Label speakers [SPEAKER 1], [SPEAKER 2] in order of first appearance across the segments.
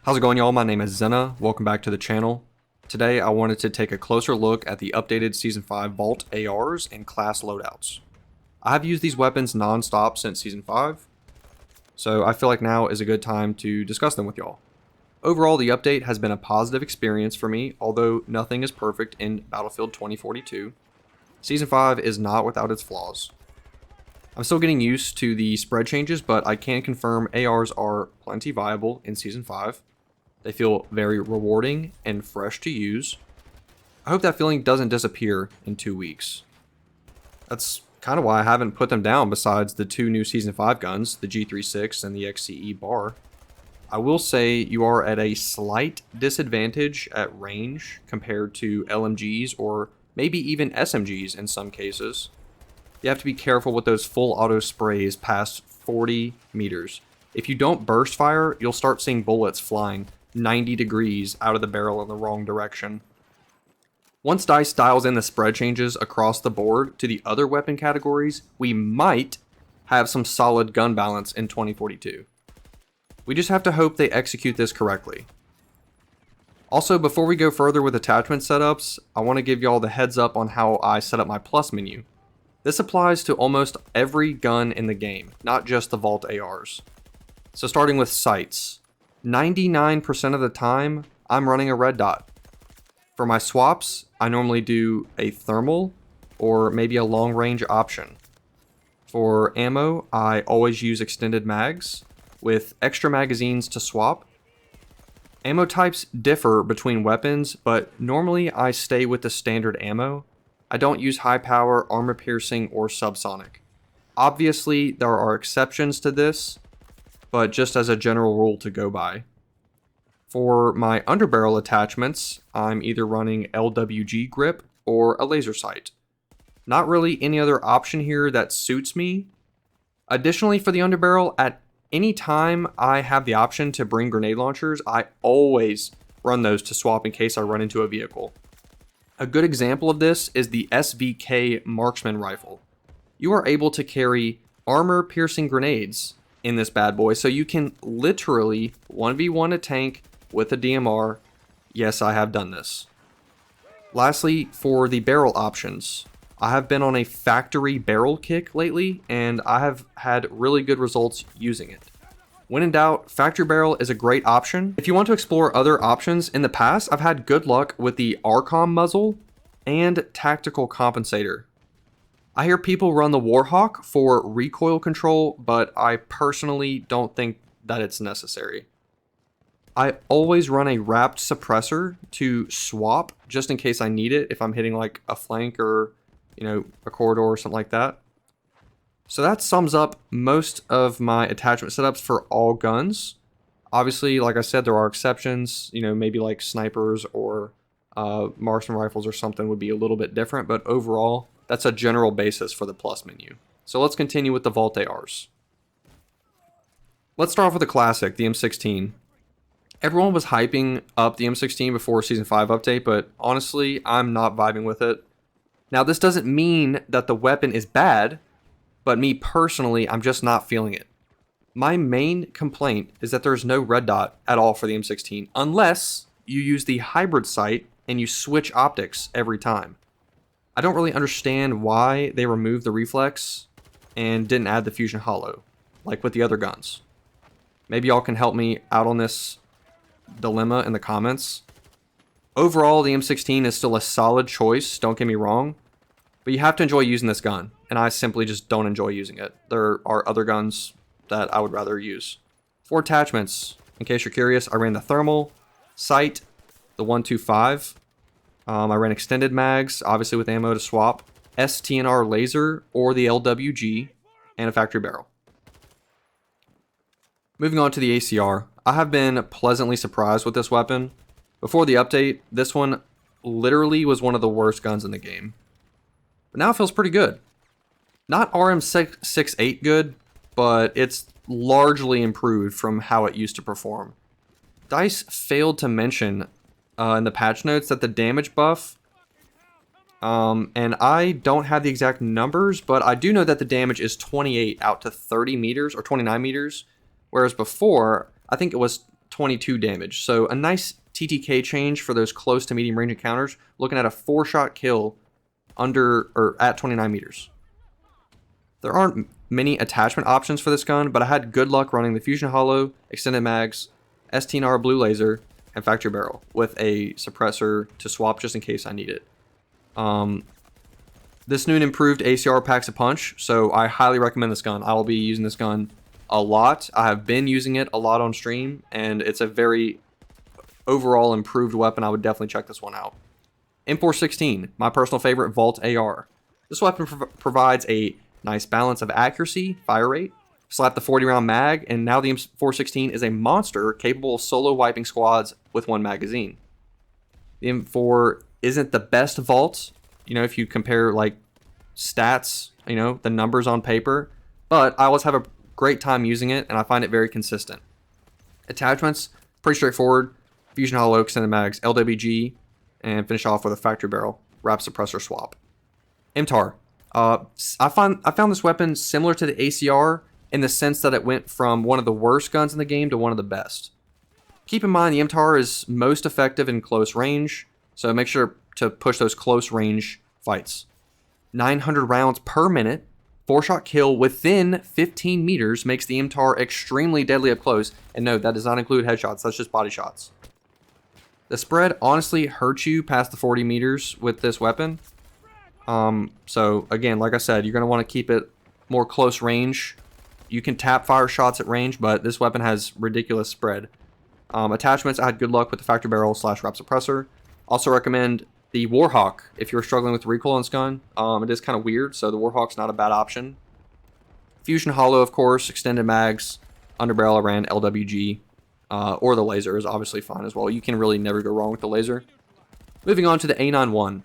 [SPEAKER 1] How's it going, y'all? My name is Zenna. Welcome back to the channel. Today I wanted to take a closer look at the updated Season 5 Vault ARs and class loadouts. I have used these weapons non-stop since Season 5, so I feel like now is a good time to discuss them with y'all. Overall, the update has been a positive experience for me, although nothing is perfect in Battlefield 2042. Season 5 is not without its flaws. I'm still getting used to the spread changes, but I can confirm ARs are plenty viable in Season 5. They feel very rewarding and fresh to use. I hope that feeling doesn't disappear in 2 weeks. That's kind of why I haven't put them down besides the two new Season 5 guns, the G36 and the XCE bar. I will say you are at a slight disadvantage at range compared to LMGs or maybe even SMGs in some cases. You have to be careful with those full auto sprays past 40 meters. If you don't burst fire, you'll start seeing bullets flying 90 degrees out of the barrel in the wrong direction. Once DICE dials in the spread changes across the board to the other weapon categories, we might have some solid gun balance in 2042. We just have to hope they execute this correctly. Also, before we go further with attachment setups, I want to give y'all the heads up on how I set up my plus menu. This applies to almost every gun in the game, not just the Vault ARs. So starting with sights. 99% of the time, I'm running a red dot. For my swaps, I normally do a thermal or maybe a long range option. For ammo, I always use extended mags with extra magazines to swap. Ammo types differ between weapons, but normally I stay with the standard ammo. I don't use high power, armor piercing, or subsonic. Obviously, there are exceptions to this, but just as a general rule to go by. For my underbarrel attachments, I'm either running LWG grip or a laser sight. Not really any other option here that suits me. Additionally, for the underbarrel, at any time I have the option to bring grenade launchers, I always run those to swap in case I run into a vehicle. A good example of this is the SVK marksman rifle. You are able to carry armor-piercing grenades in this bad boy, so you can literally 1v1 a tank with a DMR. Yes, I have done this. Lastly, for the barrel options, I have been on a factory barrel kick lately, and I have had really good results using it. When in doubt, factory barrel is a great option. If you want to explore other options, in the past, I've had good luck with the Arcom muzzle and tactical compensator. I hear people run the Warhawk for recoil control, but I personally don't think that it's necessary. I always run a wrapped suppressor to swap just in case I need it if I'm hitting like a flank or, a corridor or something like that. So that sums up most of my attachment setups for all guns. Obviously, like I said, there are exceptions, maybe like snipers or marksman rifles or something would be a little bit different, but overall, that's a general basis for the plus menu. So let's continue with the Vault ARs. Let's start off with the classic, the M16. Everyone was hyping up the M16 before Season 5 update, but honestly, I'm not vibing with it. Now, this doesn't mean that the weapon is bad, but me personally, I'm just not feeling it. My main complaint is that there's no red dot at all for the M16, unless you use the hybrid sight and you switch optics every time. I don't really understand why they removed the reflex and didn't add the fusion hollow, like with the other guns. Maybe y'all can help me out on this dilemma in the comments. Overall, the M16 is still a solid choice, don't get me wrong, but you have to enjoy using this gun, and I simply just don't enjoy using it. There are other guns that I would rather use. For attachments, in case you're curious, I ran the thermal, sight, the 125. I ran extended mags, obviously with ammo to swap, STNR laser or the LWG, and a factory barrel. Moving on to the ACR, I have been pleasantly surprised with this weapon. Before the update, this one literally was one of the worst guns in the game. But now it feels pretty good. Not RM68 good, but it's largely improved from how it used to perform. DICE failed to mention in the patch notes that the damage buff, and I don't have the exact numbers, but I do know that the damage is 28 out to 30 meters or 29 meters, whereas before I think it was 22 damage. So a nice TTK change for those close to medium range encounters. Looking at a 4-shot kill under or at 29 meters. There aren't many attachment options for this gun, but I had good luck running the Fusion Hollow, extended mags, STNR blue laser, and factory barrel with a suppressor to swap just in case I need it. This new and improved ACR packs a punch, so I highly recommend this gun. I will be using this gun a lot. I have been using it a lot on stream, and it's a very overall improved weapon. I would definitely check this one out. M416, my personal favorite Vault AR. This weapon provides a nice balance of accuracy, fire rate, slap the 40-round mag, and now the M416 is a monster capable of solo wiping squads with one magazine. The M4 isn't the best Vault, if you compare like stats, the numbers on paper, but I always have a great time using it, and I find it very consistent. Attachments, pretty straightforward. Fusion Hollow, extended mags, LWG, and finish off with a factory barrel, wrap suppressor swap. MTAR. I found this weapon similar to the ACR in the sense that it went from one of the worst guns in the game to one of the best. Keep in mind the MTAR is most effective in close range, so make sure to push those close range fights. 900 rounds per minute, 4-shot kill within 15 meters makes the MTAR extremely deadly up close, and no, that does not include headshots, that's just body shots. The spread honestly hurts you past the 40 meters with this weapon. So again, like I said, you're going to want to keep it more close range. You can tap fire shots at range, but this weapon has ridiculous spread. Attachments, I had good luck with the factory barrel / wrap suppressor. Also recommend the Warhawk if you're struggling with the recoil on this gun. It is kind of weird, so the Warhawk's not a bad option. Fusion Hollow, of course, extended mags, underbarrel around LWG, or the laser is obviously fine as well. You can really never go wrong with the laser. Moving on to the A91.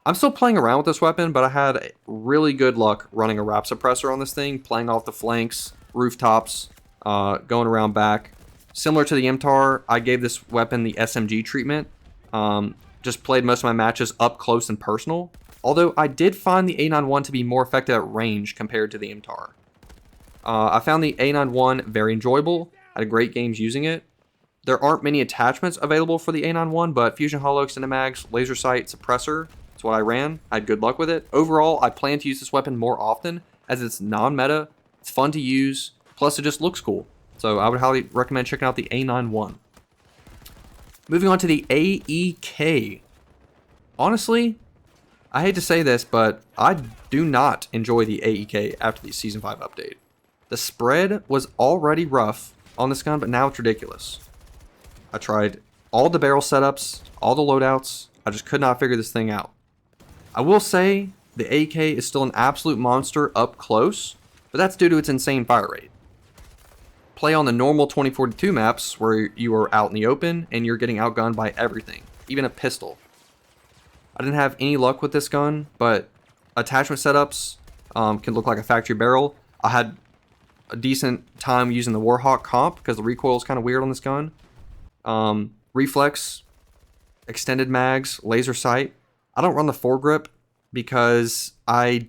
[SPEAKER 1] I'm still playing around with this weapon, but I had really good luck running a wrap suppressor on this thing, playing off the flanks, rooftops, going around back. Similar to the MTAR, I gave this weapon the SMG treatment. Just played most of my matches up close and personal, although I did find the A91 to be more effective at range compared to the MTAR. I found the A91 very enjoyable, had great games using it. There aren't many attachments available for the A91, but Fusion Hollow, extended mags, laser sight, suppressor, that's what I ran. I had good luck with it. Overall, I plan to use this weapon more often as it's non-meta, it's fun to use, plus it just looks cool. So I would highly recommend checking out the A91. Moving on to the AEK. Honestly, I hate to say this, but I do not enjoy the AEK after the Season 5 update. The spread was already rough on this gun, but now it's ridiculous. I tried all the barrel setups, all the loadouts. I just could not figure this thing out. I will say the AEK is still an absolute monster up close, but that's due to its insane fire rate. Play on the normal 2042 maps where you are out in the open and you're getting outgunned by everything, even a pistol. I didn't have any luck with this gun, but attachment setups can look like a factory barrel. I had a decent time using the Warhawk comp because the recoil is kind of weird on this gun. Reflex, extended mags, laser sight. I don't run the foregrip because I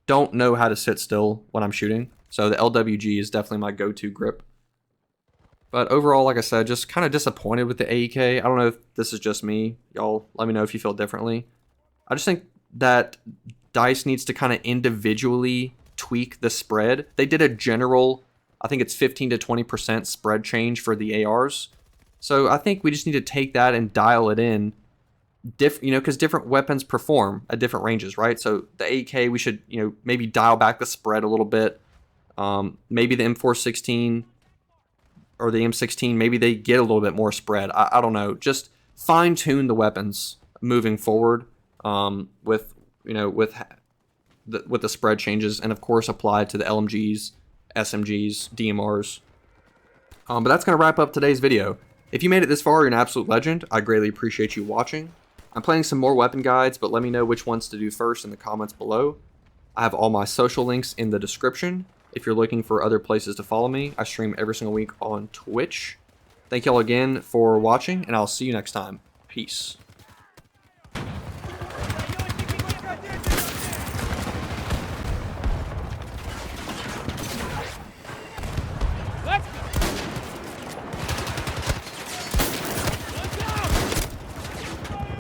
[SPEAKER 1] don't know how to sit still when I'm shooting. So the LWG is definitely my go-to grip. But overall, like I said, just kind of disappointed with the AEK. I don't know if this is just me. Y'all let me know if you feel differently. I just think that DICE needs to kind of individually tweak the spread. They did a general, I think it's 15 to 20% spread change for the ARs. So I think we just need to take that and dial it in, because different weapons perform at different ranges, right? So the AEK, we should, maybe dial back the spread a little bit. Maybe the M416 or the M16, maybe they get a little bit more spread. I don't know. Just fine tune the weapons moving forward with the spread changes, and of course apply it to the LMGs, SMGs, DMRs. But that's going to wrap up today's video. If you made it this far, you're an absolute legend. I greatly appreciate you watching. I'm planning some more weapon guides, but let me know which ones to do first in the comments below. I have all my social links in the description. If you're looking for other places to follow me, I stream every single week on Twitch. Thank y'all again for watching, and I'll see you next time. Peace.